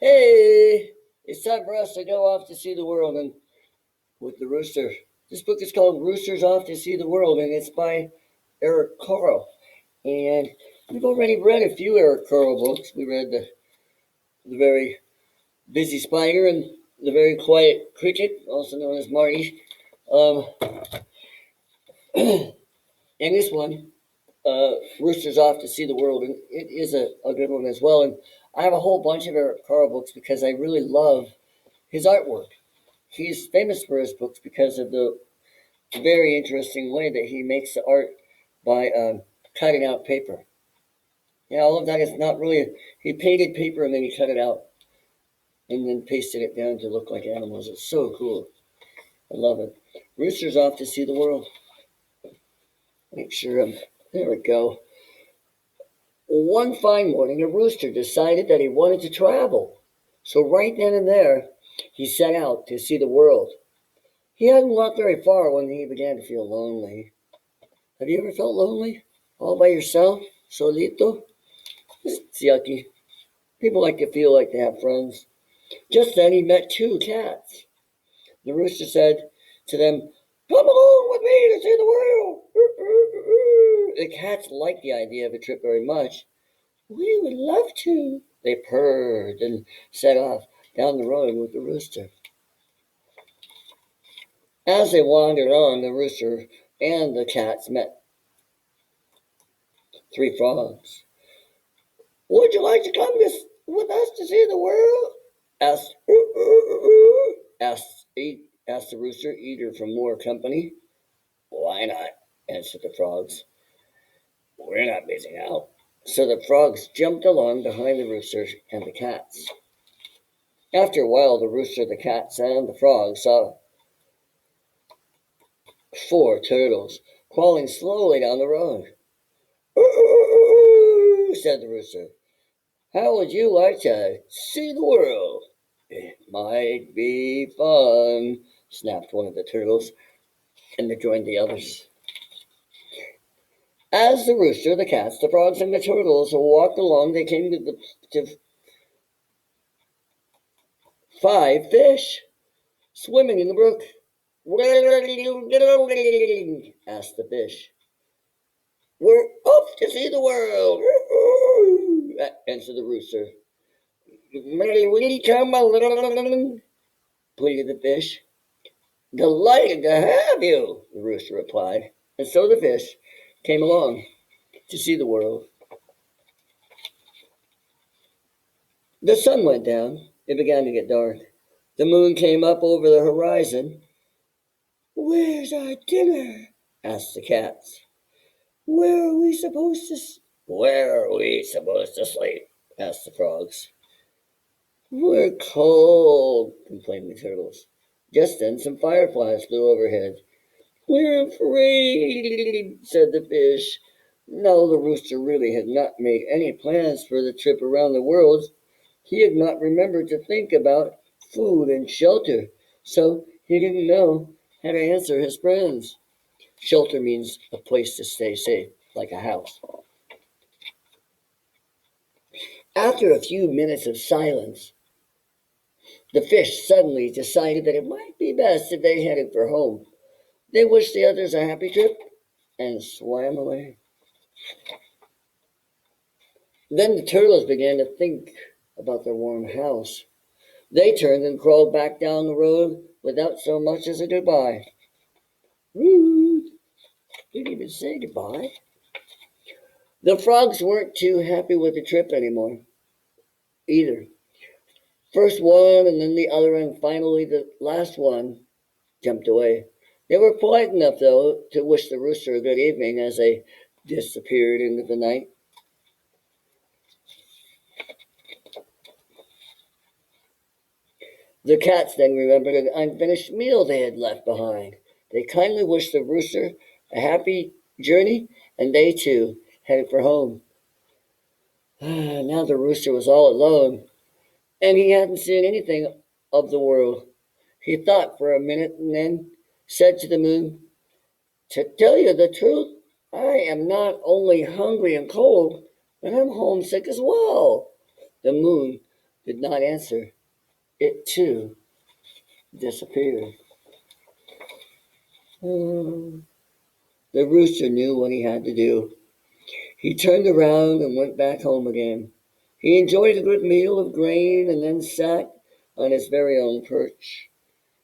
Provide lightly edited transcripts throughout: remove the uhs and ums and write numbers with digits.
Hey, it's time for us to go off to see the world and with the rooster. This book is called Roosters Off to See the World, and it's by Eric Carle. And we've already read a few Eric Carle books. We read the Very Busy Spider and The Very Quiet Cricket, also known as Marty. Um, and this one, Roosters Off to See the World, and it is a good one as well. And I have a whole bunch of Eric Carle books because I really love his artwork. He's famous for his books because of the very interesting way that he makes the art by cutting out paper. Yeah, all of that is not really. He painted paper and then he cut it out and then pasted it down to look like animals. It's so cool. I love it. Rooster's off to see the world. Make sure there we go. One fine morning, a rooster decided that he wanted to travel. So right then and there, he set out to see the world. He hadn't walked very far when he began to feel lonely. Have you ever felt lonely? All by yourself? Solito? It's yucky. People like to feel like they have friends. Just then he met two cats. The rooster said to them, "Come along with me to see the world." The cats liked the idea of a trip very much. "We would love to," they purred and set off down the road with the rooster. As they wandered on, the rooster and the cats met three frogs. "Would you like to come with us to see the world?" asked, asked, asked the rooster, eager for more company. "Why not?" answered the frogs. "We're not missing out." So the frogs jumped along behind the rooster and the cats. After a while, the rooster, the cats, and the frogs saw four turtles crawling slowly down the road. Said the rooster. "How would you like to see the world?" "It might be fun," snapped one of the turtles, and they joined the others. As the rooster, the cats, the frogs, and the turtles walked along, they came to five fish swimming in the brook. Asked the fish. "We're off to see the world," answered the rooster. "Will you come along?" pleaded the fish. "Delighted to have you," the rooster replied. And so the fish came along to see the world. The sun went down. It began to get dark. The moon came up over the horizon. "Where's our dinner?" asked the cats. "Where are we supposed to Where are we supposed to sleep?" asked the frogs. "We're cold," complained the turtles. Just then some fireflies flew overhead. "We're afraid," said the fish. No, the rooster really had not made any plans for the trip around the world. He had not remembered to think about food and shelter, so he didn't know how to answer his friends. Shelter means a place to stay safe, like a house. After a few minutes of silence, the fish suddenly decided that it might be best if they headed for home. They wished the others a happy trip and swam away. Then the turtles began to think about their warm house. They turned and crawled back down the road without so much as a goodbye. Rude. Didn't even say goodbye. The frogs weren't too happy with the trip anymore, either. First one and then the other and finally the last one jumped away. They were polite enough, though, to wish the rooster a good evening as they disappeared into the night. The cats then remembered an unfinished meal they had left behind. They kindly wished the rooster a happy journey, and they too headed for home. Now the rooster was all alone, and he hadn't seen anything of the world. He thought for a minute and then said to the moon, "To tell you the truth, I am not only hungry and cold, but I'm homesick as well." The moon did not answer, it too disappeared. The rooster knew what he had to do. He turned around and went back home again. He enjoyed a good meal of grain and then sat on his very own perch.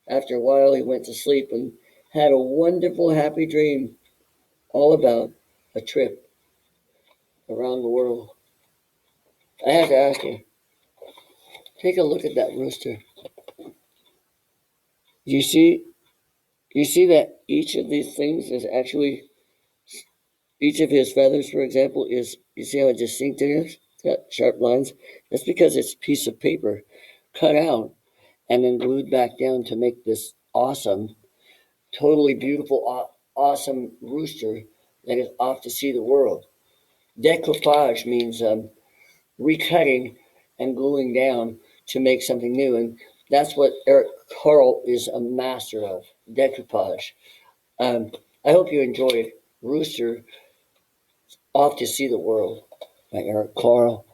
After a while, he went to sleep and had a wonderful, happy dream all about a trip around the world. I have to ask you, take a look at that rooster. You see, you see that each of these things is actually each of his feathers, for example, is you see how distinct it is? It's got sharp lines. That's because it's a piece of paper cut out and then glued back down to make this awesome, totally beautiful, awesome rooster that is off to see the world. Decoupage means recutting and gluing down to make something new, and that's what Eric Carle is a master of, decoupage. Um, I hope you enjoyed Rooster Off to See the World by Eric Carle.